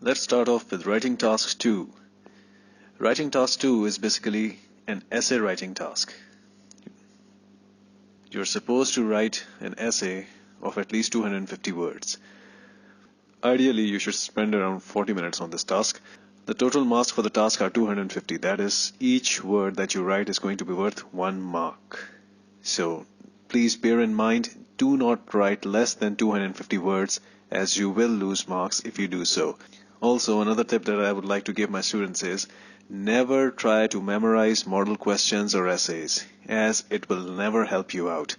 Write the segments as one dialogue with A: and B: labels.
A: Let's start off with writing task 2. Writing task 2 is basically an essay writing task. You're supposed to write an essay of at least 250 words. Ideally, you should spend around 40 minutes on this task. The total marks for the task are 250. That is, each word that you write is going to be worth 1 mark. So, please bear in mind, do not write less than 250 words, as you will lose marks if you do so. Also, another tip that I would like to give my students is, never try to memorize model questions or essays, as it will never help you out.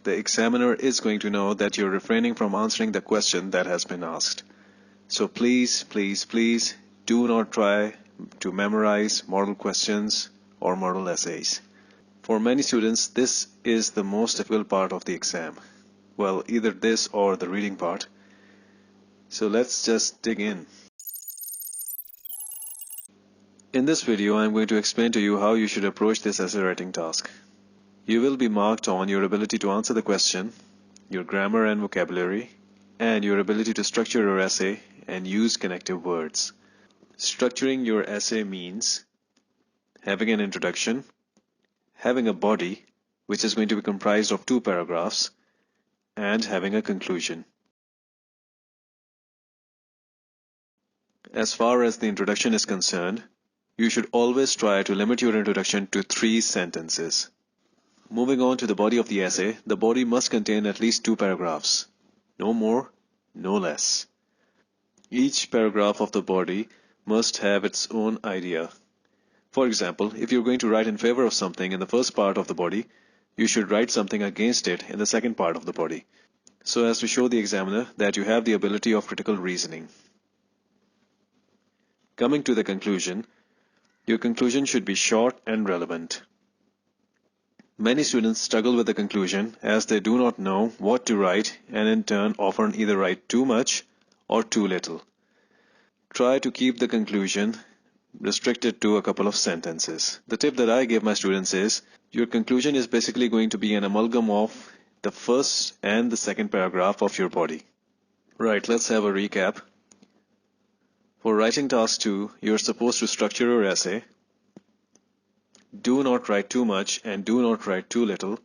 A: The examiner is going to know that you're refraining from answering the question that has been asked. So please, do not try to memorize model questions or model essays. For many students, this is the most difficult part of the exam. Well, either this or the reading part. So let's just dig in. In this video, I'm going to explain to you how you should approach this essay writing task. You will be marked on your ability to answer the question, your grammar and vocabulary, and your ability to structure your essay and use connective words. Structuring your essay means having an introduction, having a body, which is going to be comprised of 2 paragraphs, and having a conclusion. As far as the introduction is concerned, you should always try to limit your introduction to 3 sentences. Moving on to the body of the essay, the body must contain at least 2 paragraphs. No more, no less. Each paragraph of the body must have its own idea. For example, if you're going to write in favor of something in the first part of the body, you should write something against it in the second part of the body, so as to show the examiner that you have the ability of critical reasoning. Coming to the conclusion, your conclusion should be short and relevant. Many students struggle with the conclusion as they do not know what to write and in turn often either write too much or too little. Try to keep the conclusion restricted to a couple of sentences. The tip that I give my students is, your conclusion is basically going to be an amalgam of the first and the second paragraph of your body. Right, let's have a recap. For writing task 2, you're supposed to structure your essay. Do not write too much and do not write too little.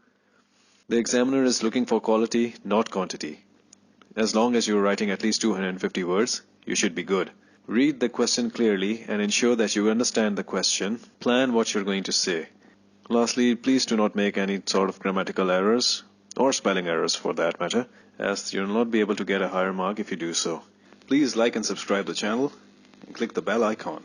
A: The examiner is looking for quality, not quantity. As long as you're writing at least 250 words, you should be good. Read the question clearly and ensure that you understand the question. Plan what you're going to say. Lastly, please do not make any sort of grammatical errors or spelling errors for that matter, as you'll not be able to get a higher mark if you do so. Please like and subscribe the channel and click the bell icon.